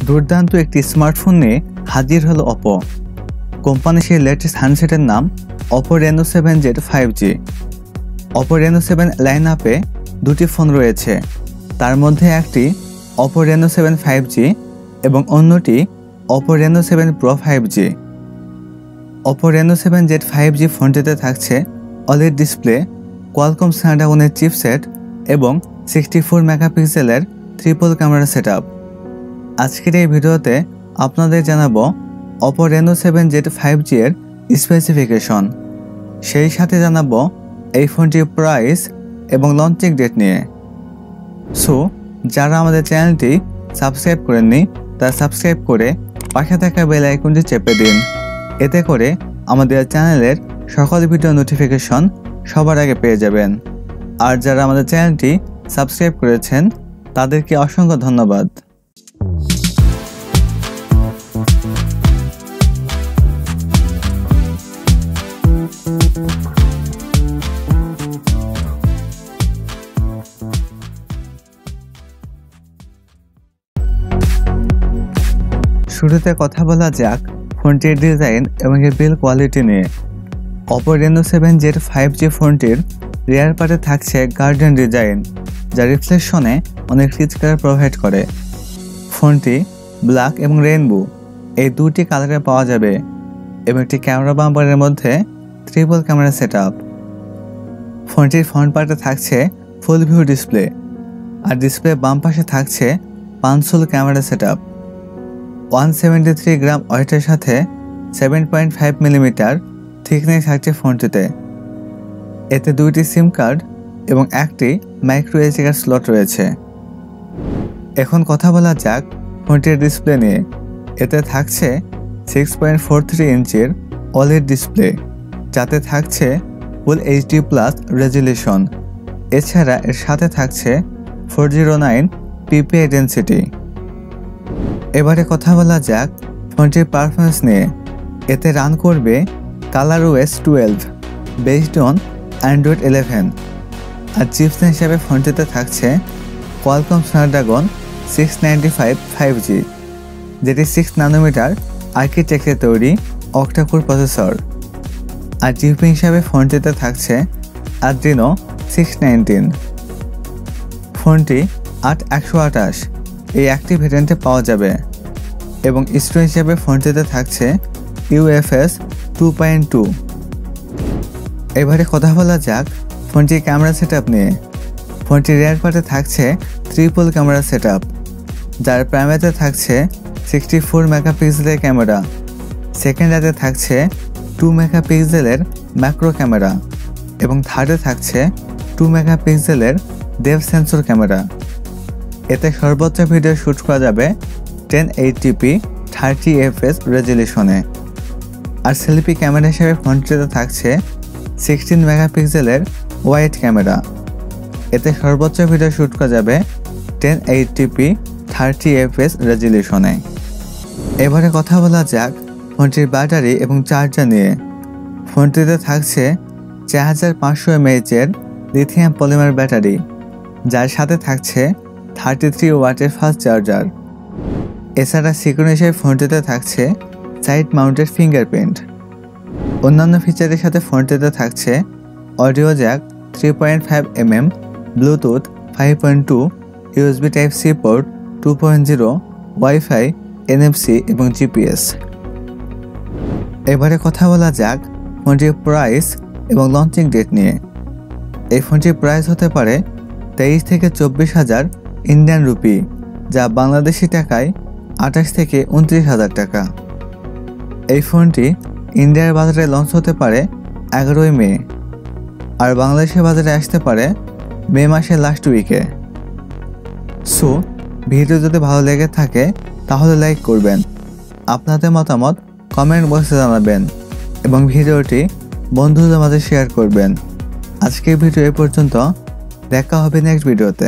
দুর্দান্ত একটি স্মার্টফোন নিয়ে হাজির হলো Oppo। কোম্পানি সেই লেটেস্ট হ্যান্ডসেটের নাম Oppo Reno 7Z 5G। Oppo Reno 7 line আপে দুটি ফোন রয়েছে, তার মধ্যে একটি Oppo Reno 7 5G এবং অন্যটি Oppo Reno 7 Pro 5G। Oppo Reno 7Z 5G ফোনটিতে থাকছে OLED display, Qualcomm Snapdragon chipset এবং 64 মেগাপিক্সেলের ট্রিপল ক্যামেরা সেটআপ। আজকের এই ভিডিওতে আপনাদের জানাবো Oppo Reno 7Z 5G এর স্পেসিফিকেশন, সেই সাথে জানাবো এই ফোনটির প্রাইস এবং লঞ্চিং ডেট নিয়ে। সো যারা আমাদের চ্যানেলটি সাবস্ক্রাইব করেননি তারা সাবস্ক্রাইব করে পাশে থাকা বেল আইকনটি চেপে দিন, এতে করে আমাদের চ্যানেলের সকল ভিডিও নোটিফিকেশন সবার আগে পেয়ে যাবেন। আর যারা আমাদের চ্যানেলটি সাবস্ক্রাইব করেছেন তাদেরকে অসংখ্য ধন্যবাদ। শুরুতে কথা বলা যাক ফোনটির ডিজাইন এবং এর বিল্ড কোয়ালিটি নিয়ে। Oppo Reno 7Z 5G ফোনটির রিয়ার পার্টে থাকছে গার্ডেন ডিজাইন, যা রিফ্লেকশনে অনেক রিচ কালার প্রোভাইড করে। ফোনটি ব্ল্যাক এবং রেইনবো এই দুটি কালারে পাওয়া যাবে এবং একটি ক্যামেরা বাম্পারের মধ্যে ট্রিপল ক্যামেরা সেটআপ। ফোনটির ফ্রন্ট পার্টে থাকছে ফুল ভিউ ডিসপ্লে, আর ডিসপ্লে বাম পাশে থাকছে পাঁচশোল ক্যামেরা সেটআপ। 173 গ্রাম ওয়েটের সাথে 7.5 মিলিমিটার থিকনেস থাকছে ফোনটিতে। এতে দুইটি সিম কার্ড এবং একটি মাইক্রো এসডি কার্ড স্লট রয়েছে। এখন কথা বলা যাক ফোনটির ডিসপ্লে নিয়ে। এতে থাকছে 6.43 ইঞ্চির OLED ডিসপ্লে, যাতে থাকছে ফুল HD+ রেজুলেশন। এছাড়া এর সাথে থাকছে 409 ppi ডেনসিটি। এবারে কথা বলা যাক ফোনটির পারফরমেন্স নিয়ে। এতে রান করবে ColorOS 12 বেসড অন Android 11, আর চিপস হিসাবে ফোনটিতে থাকছে Qualcomm Snapdragon 695 5G, যেটি 6 ন্যানোমিটার আর্কিটেকচারে তৈরি অক্টা-কোর প্রসেসর। আর জিপি হিসাবে ফোনটিতে থাকছে Adreno 619। ফোনটি 8128 এই একটি ভেরিয়েন্টে পাওয়া যাবে এবং স্টোরেজ হিসেবে ফোনটিতে থাকছে UFS 2.2। এবারে কথা বলা যাক ফোনটির ক্যামেরা সেটআপ নিয়ে। ফোনটির রিয়ার পার্টে থাকছে ট্রিপল ক্যামেরা সেটআপ, যার প্রাইমারিতে থাকছে 64 মেগাপিক্সেলের ক্যামেরা, সেকেন্ডারিতে থাকছে 2 মেগাপিক্সেলের ম্যাক্রো ক্যামেরা এবং থার্ডে থাকছে 2 মেগাপিক্সেলের ডেপথ সেন্সর ক্যামেরা। এতে সর্বোচ্চ ভিডিও শ্যুট করা যাবে 1080p 30fps রেজুলেশনে। আর সেলফি ক্যামেরা হিসেবে ফোনটিতে থাকছে 16 মেগাপিক্সেলের ওয়াইড ক্যামেরা। এতে সর্বোচ্চ ভিডিও শ্যুট করা যাবে 1080p 30fps রেজুলেশনে। এবারে কথা বলা যাক ফোনটির ব্যাটারি এবং চার্জার নিয়ে। ফোনটিতে থাকছে 4500 mAh এর লিথিয়াম পলিমার ব্যাটারি, যার সাথে থাকছে 33 ওয়াটের ফাস্ট চার্জার। এছাড়া সিকিউরিটি হিসেবে ফোনটিতে থাকছে সাইড মাউন্টেড ফিঙ্গারপ্রিন্ট। অন্যান্য ফিচারের সাথে ফোনটিতে থাকছে audio Jack 3.5mm, Bluetooth 5.2, USB Type-C port 2.0, wifi, NFC এবং GPS। এবারে কথা বলা যাক ফোনটির প্রাইস এবং লঞ্চিং ডেট নিয়ে। এই ফোনটির প্রাইস হতে পারে 23 থেকে 24,000 ইন্ডিয়ান রুপি, যা বাংলাদেশি টাকায় 28 থেকে 29,000 টাকা। এই ফোনটি ইন্ডিয়ার বাজারে লঞ্চ হতে পারে 11 মে, আর বাংলাদেশের বাজারে আসতে পারে মে মাসের লাস্ট উইকে। সো ভিডিও যদি ভালো লেগে থাকে তাহলে লাইক করবেন, আপনাদের মতামত কমেন্ট বক্সে জানাবেন এবং ভিডিওটি বন্ধুদের মাঝে শেয়ার করবেন। আজকের ভিডিও এই পর্যন্ত, দেখা হবে নেক্সট ভিডিওতে।